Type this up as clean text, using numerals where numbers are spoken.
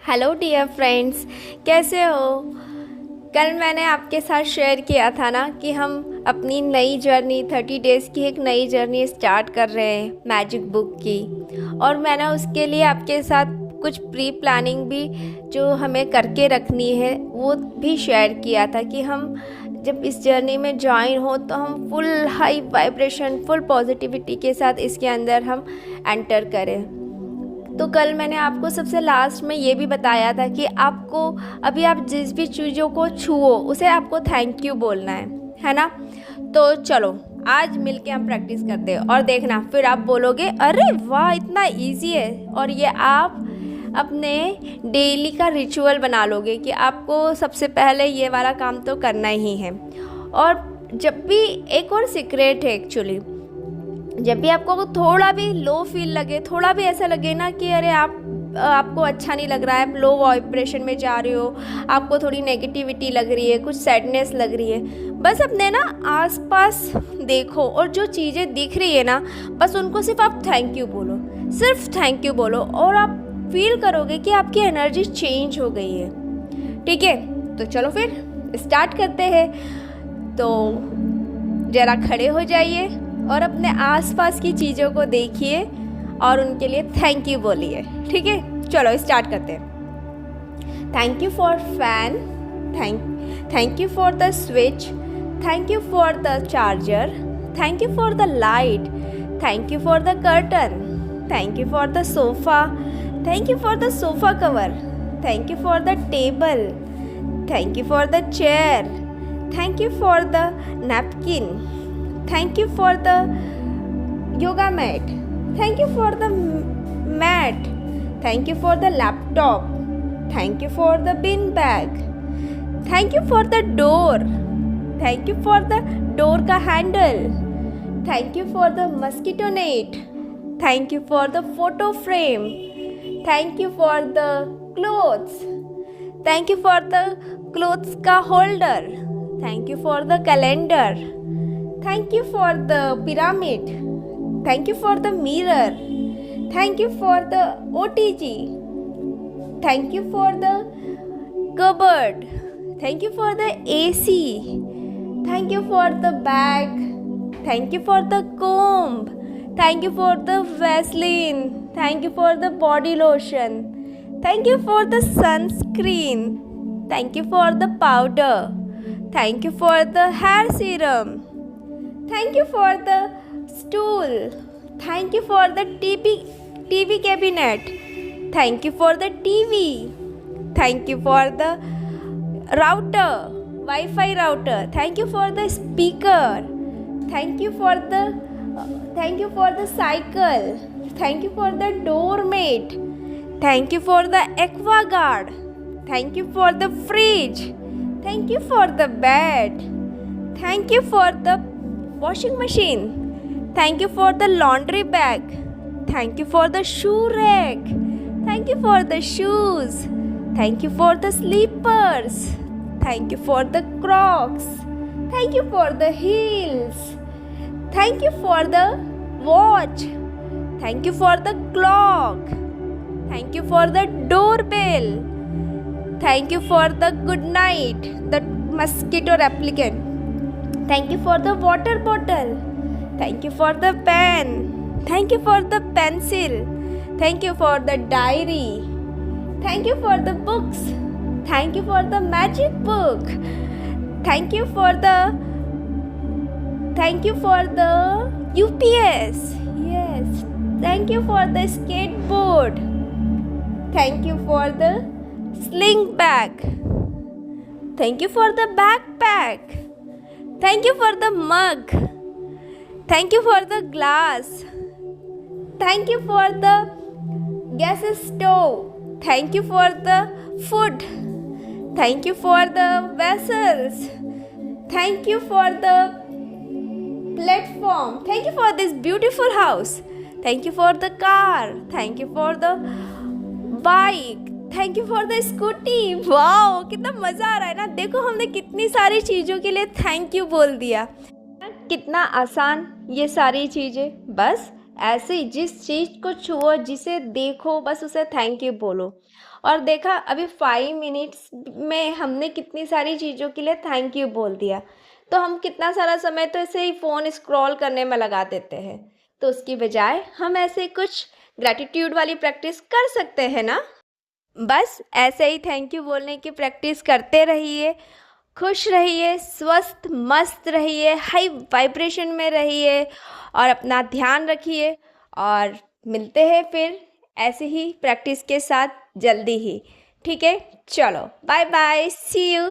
Hello dear friends, कैसे हो। कल मैंने आपके साथ शेयर किया था ना कि हम अपनी नई जर्नी 30 डेज़ की एक नई जर्नी स्टार्ट कर रहे हैं मैजिक बुक की। और मैंने उसके लिए आपके साथ कुछ प्री प्लानिंग भी जो हमें करके रखनी है वो भी शेयर किया था कि हम जब इस जर्नी में ज्वाइन हो तो हम full high vibration full positivity के साथ इसके अंदर हम एंटर करें। तो कल मैंने आपको सबसे लास्ट में ये भी बताया था कि आपको अभी आप जिस भी चीज़ों को छुओ उसे आपको थैंक यू बोलना है ना। तो चलो आज मिलके हम प्रैक्टिस करते हैं और देखना फिर आप बोलोगे अरे वाह इतना इजी है। और ये आप अपने डेली का रिचुअल बना लोगे कि आपको सबसे पहले ये वाला काम तो करना ही है। और जब भी एक और सीक्रेट है एक्चुअली, जब भी आपको थोड़ा भी लो फील लगे, थोड़ा भी ऐसा लगे ना कि अरे आपको अच्छा नहीं लग रहा है, आप लो वाइब्रेशन में जा रहे हो, आपको थोड़ी नेगेटिविटी लग रही है, कुछ सैडनेस लग रही है, बस अपने ना आसपास देखो और जो चीज़ें दिख रही है ना बस उनको सिर्फ आप थैंक यू बोलो, सिर्फ थैंक यू बोलो और आप फील करोगे कि आपकी एनर्जी चेंज हो गई है। ठीक है, तो चलो फिर स्टार्ट करते हैं। तो ज़रा खड़े हो जाइए और अपने आसपास की चीज़ों को देखिए और उनके लिए थैंक यू बोलिए। ठीक है, चलो स्टार्ट करते हैं। Thank you for fan, thank you for the switch, thank you for the charger, thank you for the light, thank you for the curtain, thank you for the sofa, thank you for the sofa cover, thank you for the table, thank you for the chair, thank you for the napkin, thank you for the yoga mat, thank you for the mat, thank you for the laptop, thank you for the bin bag, thank you for the door, thank you for the door ka handle, thank you for the mosquito net, thank you for the photo frame, thank you for the clothes, thank you for the clothes ka holder, thank you for the calendar, thank you for the pyramid, thank you for the mirror, thank you for the OTG, thank you for the cupboard, thank you for the AC, thank you for the bag, thank you for the comb, thank you for the Vaseline, thank you for the body lotion, thank you for the sunscreen, thank you for the powder, thank you for the hair serum, thank you for the stool, thank you for the TV cabinet, thank you for the TV, thank you for the router, Wi-Fi router, thank you for the speaker, thank you for the cycle, thank you for the doormat, thank you for the aquaguard, thank you for the fridge, thank you for the bed, thank you for the washing machine, thank you for the laundry bag, thank you for the shoe rack, thank you for the shoes, thank you for the slippers, thank you for the Crocs, thank you for the heels, thank you for the watch, thank you for the clock, thank you for the doorbell, thank you for the good night, the mosquito repellent, thank you for the water bottle, thank you for the pen, thank you for the pencil, thank you for the diary, thank you for the books, thank you for the magic book, thank you for the UPS, yes, thank you for the skateboard, thank you for the sling bag, thank you for the backpack, thank you for the mug, thank you for the glass, thank you for the gas stove, thank you for the food, thank you for the vessels, thank you for the platform, thank you for this beautiful house, thank you for the car, thank you for the bike, thank you for the scooty. Wow कितना मज़ा आ रहा है ना। देखो हमने कितनी सारी चीज़ों के लिए थैंक यू बोल दिया, कितना आसान ये सारी चीज़ें। बस ऐसे ही जिस चीज़ को छुओ, जिसे देखो, बस उसे थैंक यू बोलो। और देखा अभी 5 मिनट्स में हमने कितनी सारी चीज़ों के लिए थैंक यू बोल दिया। तो हम कितना सारा समय तो ऐसे ही फ़ोन स्क्रॉल करने में लगा देते हैं, तो उसकी बजाय हम ऐसे कुछ ग्रैटिट्यूड वाली प्रैक्टिस कर सकते हैं ना। बस ऐसे ही थैंक यू बोलने की प्रैक्टिस करते रहिए, खुश रहिए, स्वस्थ मस्त रहिए, हाई वाइब्रेशन में रहिए और अपना ध्यान रखिए। और मिलते हैं फिर ऐसे ही प्रैक्टिस के साथ जल्दी ही। ठीक है, चलो बाय बाय, सी यू।